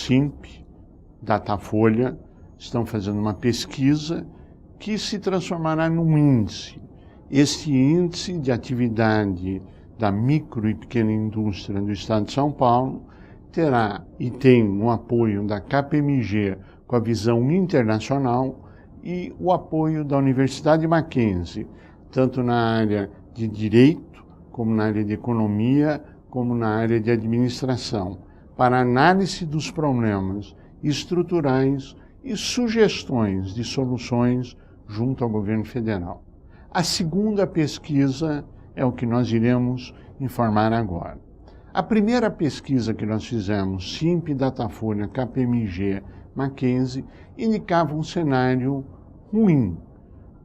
Simp, Datafolha, estão fazendo uma pesquisa que se transformará num índice. Este índice de atividade da micro e pequena indústria do Estado de São Paulo terá e tem um apoio da KPMG com a visão internacional e o apoio da Universidade Mackenzie, tanto na área de Direito, como na área de Economia, como na área de Administração, para análise dos problemas estruturais e sugestões de soluções junto ao governo federal. A segunda pesquisa é o que nós iremos informar agora. A primeira pesquisa que nós fizemos, Simp, Datafolha, KPMG, Mackenzie, indicava um cenário ruim,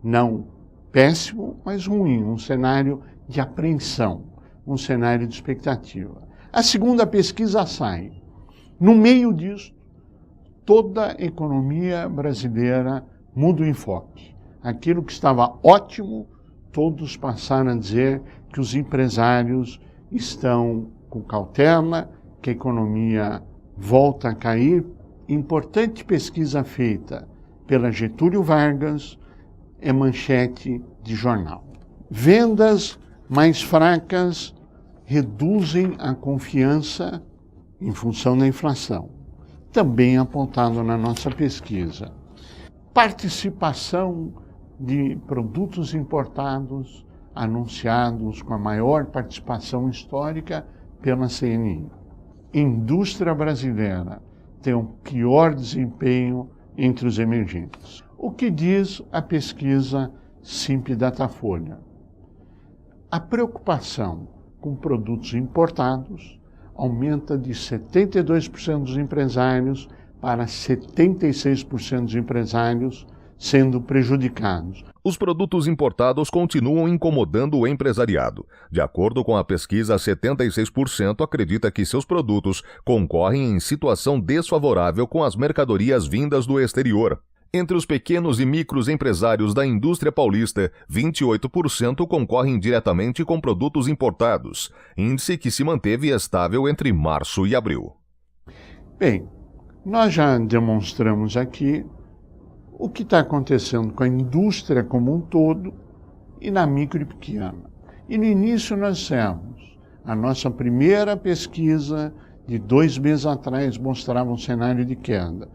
não péssimo, mas ruim, um cenário de apreensão, um cenário de expectativa. A segunda pesquisa sai. No meio disso, toda a economia brasileira muda o enfoque. Aquilo que estava ótimo, todos passaram a dizer que os empresários estão com cautela, que a economia volta a cair. Importante pesquisa feita pela Getúlio Vargas é manchete de jornal. Vendas mais fracas reduzem a confiança em função da inflação. Também apontado na nossa pesquisa. Participação de produtos importados anunciados com a maior participação histórica pela CNI. Indústria brasileira tem o pior desempenho entre os emergentes. O que diz a pesquisa Simp Datafolha? A preocupação com produtos importados aumenta de 72% dos empresários para 76% dos empresários sendo prejudicados. Os produtos importados continuam incomodando o empresariado. De acordo com a pesquisa, 76% acredita que seus produtos concorrem em situação desfavorável com as mercadorias vindas do exterior. Entre os pequenos e micros empresários da indústria paulista, 28% concorrem diretamente com produtos importados, índice que se manteve estável entre março e abril. Bem, nós já demonstramos aqui o que está acontecendo com a indústria como um todo e na micro e pequena. E no início nós dissemos, a nossa primeira pesquisa de 2 meses atrás mostrava um cenário de queda,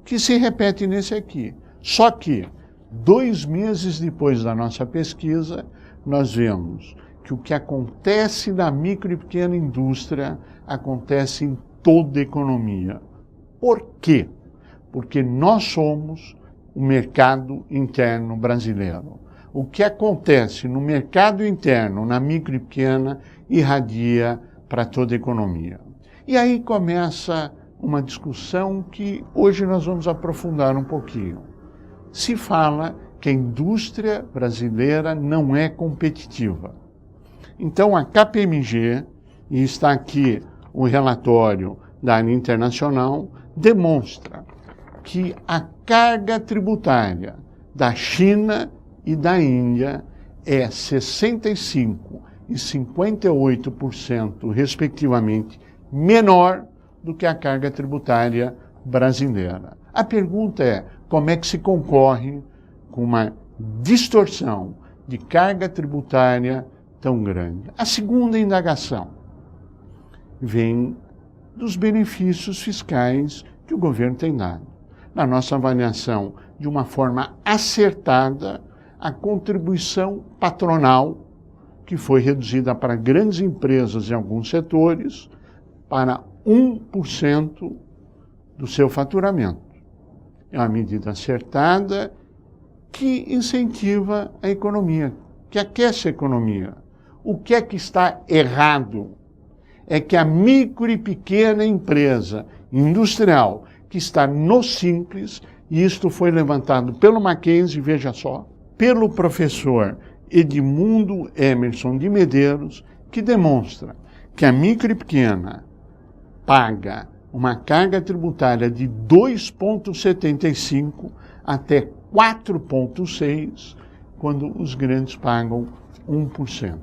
que se repete nesse aqui. Só que, 2 meses depois da nossa pesquisa, nós vemos que o que acontece na micro e pequena indústria acontece em toda a economia. Por quê? Porque nós somos o mercado interno brasileiro. O que acontece no mercado interno, na micro e pequena, irradia para toda a economia. E aí começa uma discussão que hoje nós vamos aprofundar um pouquinho. Se fala que a indústria brasileira não é competitiva. Então a KPMG, e está aqui o relatório da área internacional, demonstra que a carga tributária da China e da Índia é 65% e 58%, respectivamente, menor do que a carga tributária brasileira. A pergunta é, como é que se concorre com uma distorção de carga tributária tão grande? A segunda indagação vem dos benefícios fiscais que o governo tem dado. Na nossa avaliação, de uma forma acertada, a contribuição patronal, que foi reduzida para grandes empresas em alguns setores, para 1% do seu faturamento. É uma medida acertada que incentiva a economia, que aquece a economia. O que é que está errado? É que a micro e pequena empresa industrial que está no Simples, e isto foi levantado pelo Mackenzie, veja só, pelo professor Edmundo Emerson de Medeiros, que demonstra que a micro e pequena paga uma carga tributária de 2,75 até 4,6, quando os grandes pagam 1%.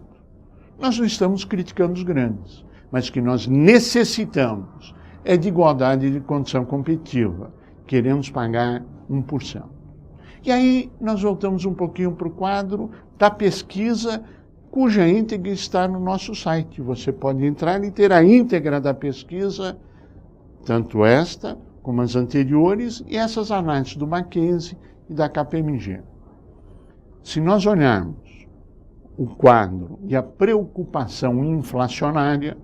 Nós não estamos criticando os grandes, mas que nós necessitamos é de igualdade de condição competitiva. Queremos pagar 1%. E aí nós voltamos um pouquinho para o quadro da pesquisa, cuja íntegra está no nosso site. Você pode entrar e ter a íntegra da pesquisa, tanto esta como as anteriores, e essas análises do Mackenzie e da KPMG. Se nós olharmos o quadro e a preocupação inflacionária,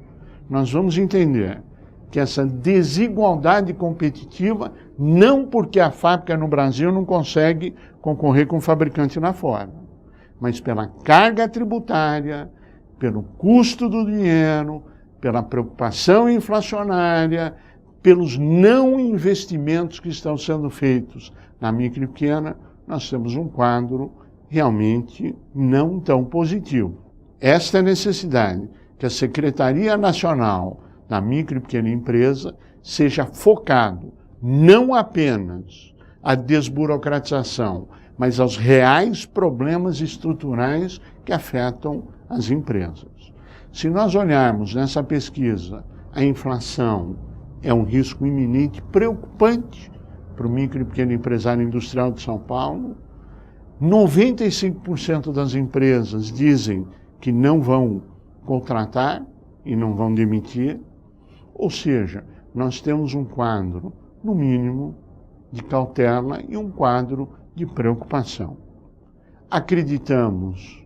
nós vamos entender que essa desigualdade competitiva, não porque a fábrica no Brasil não consegue concorrer com o fabricante lá fora, mas pela carga tributária, pelo custo do dinheiro, pela preocupação inflacionária, pelos não investimentos que estão sendo feitos na micro e pequena, nós temos um quadro realmente não tão positivo. Esta é a necessidade que a Secretaria Nacional da Micro e Pequena Empresa seja focado não apenas à desburocratização, mas aos reais problemas estruturais que afetam as empresas. Se nós olharmos nessa pesquisa, a inflação é um risco iminente, preocupante para o micro e pequeno empresário industrial de São Paulo. 95% das empresas dizem que não vão contratar e não vão demitir. Ou seja, nós temos um quadro, no mínimo, de cautela e um quadro de preocupação. Acreditamos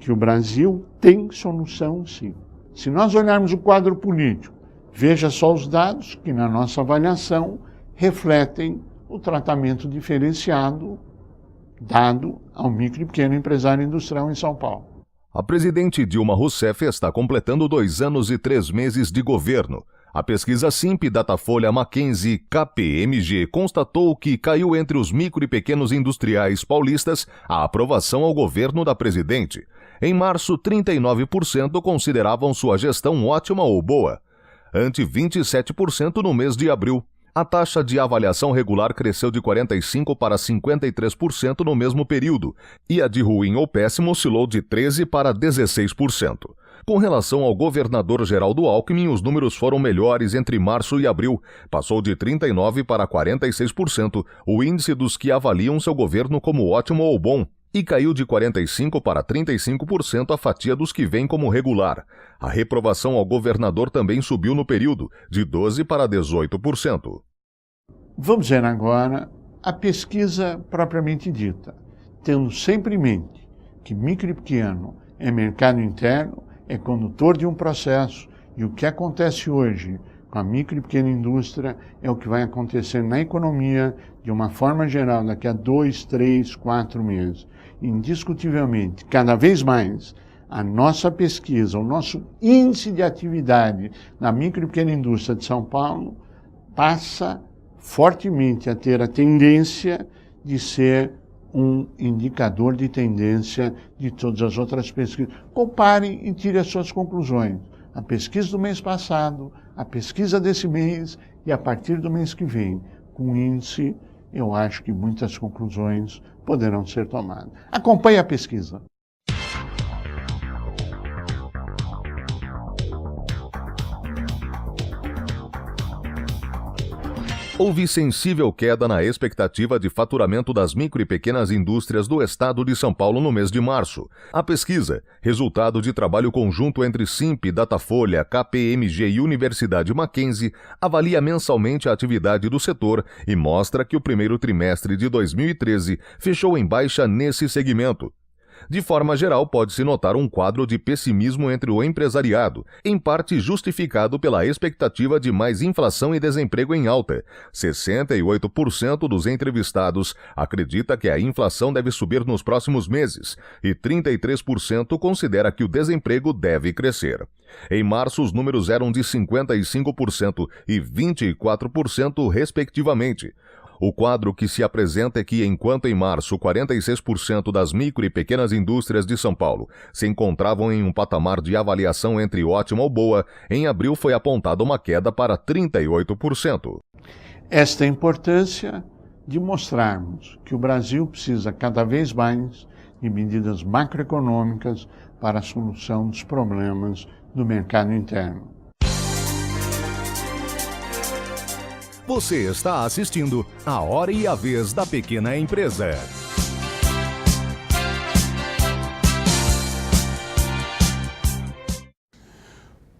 que o Brasil tem solução, sim. Se nós olharmos o quadro político, veja só os dados que, na nossa avaliação, refletem o tratamento diferenciado dado ao micro e pequeno empresário industrial em São Paulo. A presidente Dilma Rousseff está completando 2 anos e 3 meses de governo. A pesquisa Simp Datafolha Mackenzie KPMG constatou que caiu entre os micro e pequenos industriais paulistas a aprovação ao governo da presidente. Em março, 39% consideravam sua gestão ótima ou boa, ante 27% no mês de abril. A taxa de avaliação regular cresceu de 45% para 53% no mesmo período, e a de ruim ou péssimo oscilou de 13% para 16%. Com relação ao governador Geraldo Alckmin, os números foram melhores entre março e abril. Passou de 39% para 46% o índice dos que avaliam seu governo como ótimo ou bom, e caiu de 45% para 35% a fatia dos que veem como regular. A reprovação ao governador também subiu no período, de 12% para 18%. Vamos ver agora a pesquisa propriamente dita, tendo sempre em mente que micro e pequeno é mercado interno, é condutor de um processo, e o que acontece hoje com a micro e pequena indústria é o que vai acontecer na economia de uma forma geral daqui a 2, 3, 4 meses. Indiscutivelmente, cada vez mais, a nossa pesquisa, o nosso índice de atividade na micro e pequena indústria de São Paulo passa fortemente a ter a tendência de ser um indicador de tendência de todas as outras pesquisas. Comparem e tirem as suas conclusões. A pesquisa do mês passado, a pesquisa desse mês e a partir do mês que vem, com índice, eu acho que muitas conclusões poderão ser tomadas. Acompanhe a pesquisa. Houve sensível queda na expectativa de faturamento das micro e pequenas indústrias do estado de São Paulo no mês de março. A pesquisa, resultado de trabalho conjunto entre Simp, Datafolha, KPMG e Universidade Mackenzie, avalia mensalmente a atividade do setor e mostra que o primeiro trimestre de 2013 fechou em baixa nesse segmento. De forma geral, pode-se notar um quadro de pessimismo entre o empresariado, em parte justificado pela expectativa de mais inflação e desemprego em alta. 68% dos entrevistados acredita que a inflação deve subir nos próximos meses e 33% considera que o desemprego deve crescer. Em março, os números eram de 55% e 24%, respectivamente. O quadro que se apresenta é que, enquanto em março 46% das micro e pequenas indústrias de São Paulo se encontravam em um patamar de avaliação entre ótima ou boa, em abril foi apontada uma queda para 38%. Esta é a importância de mostrarmos que o Brasil precisa cada vez mais de medidas macroeconômicas para a solução dos problemas do mercado interno. Você está assistindo A Hora e a Vez da Pequena Empresa.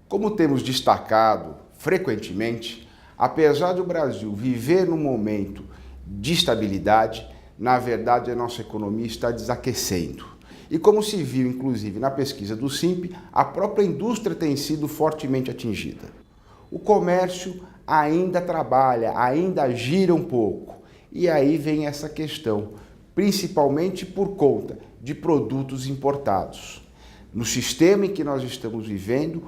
Como temos destacado frequentemente, apesar do Brasil viver num momento de estabilidade, na verdade a nossa economia está desaquecendo. E como se viu inclusive na pesquisa do SINPE, a própria indústria tem sido fortemente atingida. O comércio ainda trabalha, ainda gira um pouco. E aí vem essa questão, principalmente por conta de produtos importados. No sistema em que nós estamos vivendo,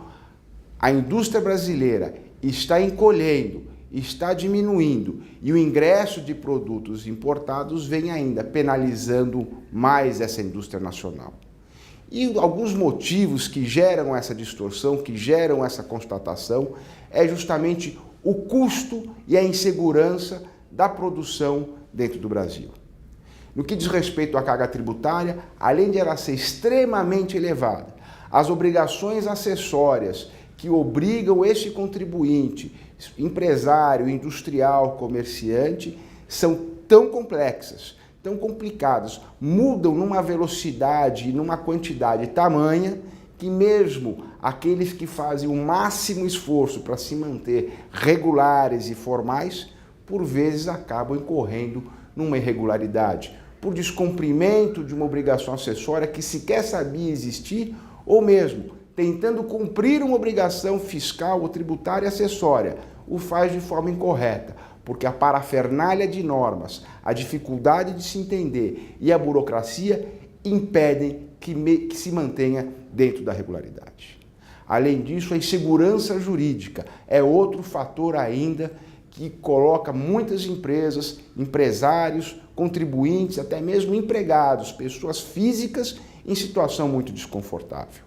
a indústria brasileira está encolhendo, está diminuindo e o ingresso de produtos importados vem ainda penalizando mais essa indústria nacional. E alguns motivos que geram essa distorção, que geram essa constatação, é justamente o custo e a insegurança da produção dentro do Brasil. No que diz respeito à carga tributária, além de ela ser extremamente elevada, as obrigações acessórias que obrigam este contribuinte, empresário, industrial, comerciante, são tão complexas, tão complicadas, mudam numa velocidade e numa quantidade tamanha que mesmo aqueles que fazem o máximo esforço para se manter regulares e formais, por vezes acabam incorrendo numa irregularidade, por descumprimento de uma obrigação acessória que sequer sabia existir, ou mesmo tentando cumprir uma obrigação fiscal ou tributária acessória, o faz de forma incorreta, porque a parafernália de normas, a dificuldade de se entender e a burocracia impedem que se mantenha dentro da regularidade. Além disso, a insegurança jurídica é outro fator ainda que coloca muitas empresas, empresários, contribuintes, até mesmo empregados, pessoas físicas, em situação muito desconfortável.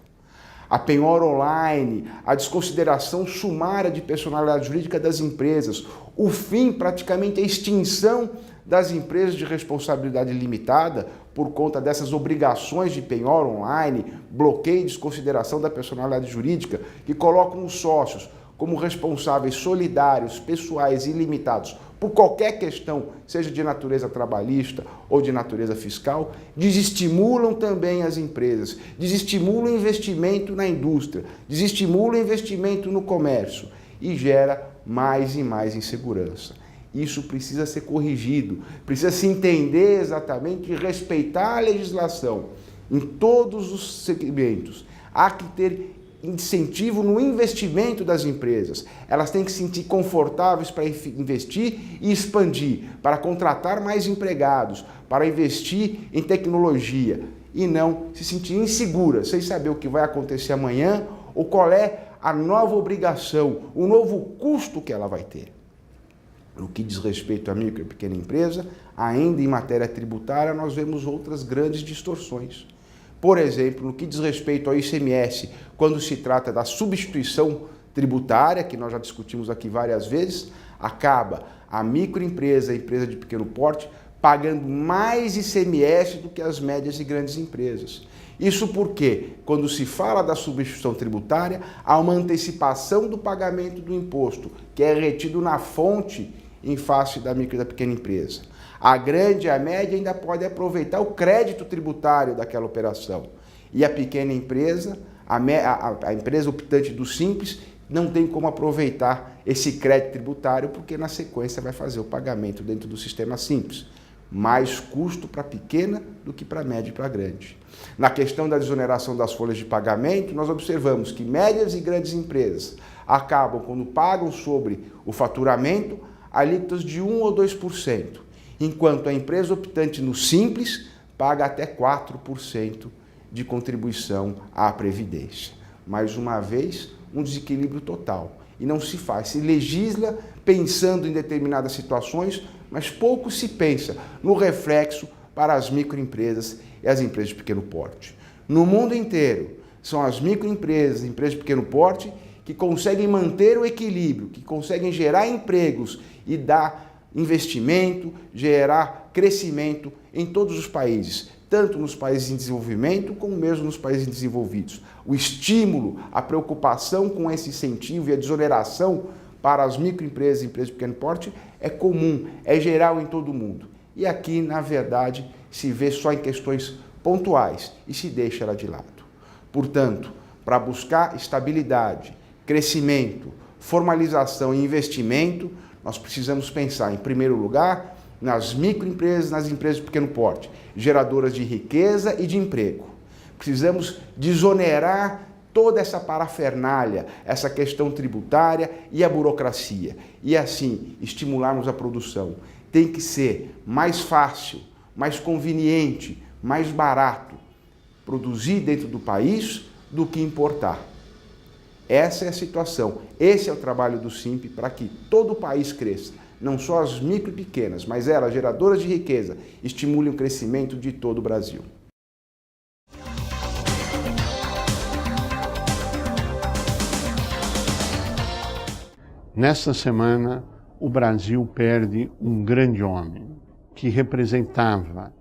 A penhora online, a desconsideração sumária de personalidade jurídica das empresas, o fim, praticamente a extinção das empresas de responsabilidade limitada por conta dessas obrigações de penhora online, bloqueio e desconsideração da personalidade jurídica, que colocam os sócios como responsáveis solidários, pessoais e ilimitados por qualquer questão, seja de natureza trabalhista ou de natureza fiscal, desestimulam também as empresas, desestimulam o investimento na indústria, desestimulam o investimento no comércio e gera mais e mais insegurança. Isso precisa ser corrigido, precisa se entender exatamente e respeitar a legislação em todos os segmentos. Há que ter incentivo no investimento das empresas. Elas têm que se sentir confortáveis para investir e expandir, para contratar mais empregados, para investir em tecnologia e não se sentir inseguras, sem saber o que vai acontecer amanhã ou qual é a nova obrigação, o novo custo que ela vai ter. No que diz respeito à micro e pequena empresa, ainda em matéria tributária, nós vemos outras grandes distorções. Por exemplo, no que diz respeito ao ICMS, quando se trata da substituição tributária, que nós já discutimos aqui várias vezes, acaba a microempresa, a empresa de pequeno porte, pagando mais ICMS do que as médias e grandes empresas. Isso porque, quando se fala da substituição tributária, há uma antecipação do pagamento do imposto, que é retido na fonte em face da micro e da pequena empresa. A grande e a média ainda pode aproveitar o crédito tributário daquela operação. E a pequena empresa, a empresa optante do Simples, não tem como aproveitar esse crédito tributário porque na sequência vai fazer o pagamento dentro do sistema Simples. Mais custo para a pequena do que para a média e para a grande. Na questão da desoneração das folhas de pagamento, nós observamos que médias e grandes empresas acabam, quando pagam sobre o faturamento, alíquotas de 1 ou 2%, enquanto a empresa optante no Simples paga até 4% de contribuição à Previdência. Mais uma vez, um desequilíbrio total. E não se faz, se legisla pensando em determinadas situações, mas pouco se pensa no reflexo para as microempresas e as empresas de pequeno porte. No mundo inteiro, são as microempresas, empresas de pequeno porte, que conseguem manter o equilíbrio, que conseguem gerar empregos e dar investimento, gerar crescimento em todos os países, tanto nos países em desenvolvimento como mesmo nos países desenvolvidos. O estímulo, a preocupação com esse incentivo e a desoneração para as microempresas e empresas de pequeno porte é comum, é geral em todo mundo. E aqui, na verdade, se vê só em questões pontuais e se deixa ela de lado. Portanto, para buscar estabilidade, crescimento, formalização e investimento, nós precisamos pensar, em primeiro lugar, nas microempresas, nas empresas de pequeno porte, geradoras de riqueza e de emprego. Precisamos desonerar toda essa parafernália, essa questão tributária e a burocracia, e assim estimularmos a produção. Tem que ser mais fácil, mais conveniente, mais barato produzir dentro do país do que importar. Essa é a situação, esse é o trabalho do SINP para que todo o país cresça, não só as micro e pequenas, mas elas, geradoras de riqueza, estimulem o crescimento de todo o Brasil. Nesta semana, o Brasil perde um grande homem que representava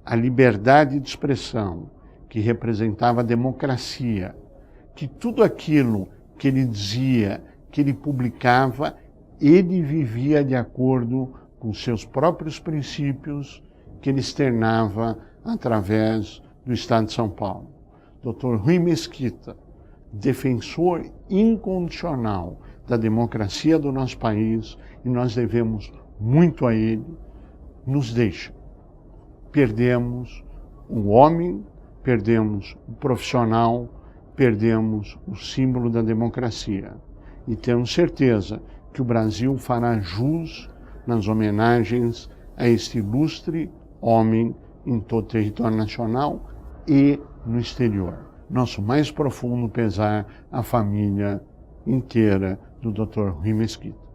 a liberdade de expressão, que representava a democracia, que tudo aquilo que ele dizia, que ele publicava, ele vivia de acordo com seus próprios princípios que ele externava através do Estado de São Paulo. Dr. Rui Mesquita, defensor incondicional da democracia do nosso país, e nós devemos muito a ele, nos deixa. Perdemos o homem, perdemos o profissional, perdemos o símbolo da democracia. E temos certeza que o Brasil fará jus nas homenagens a este ilustre homem em todo o território nacional e no exterior. Nosso mais profundo pesar à família inteira do Dr. Rui Mesquita.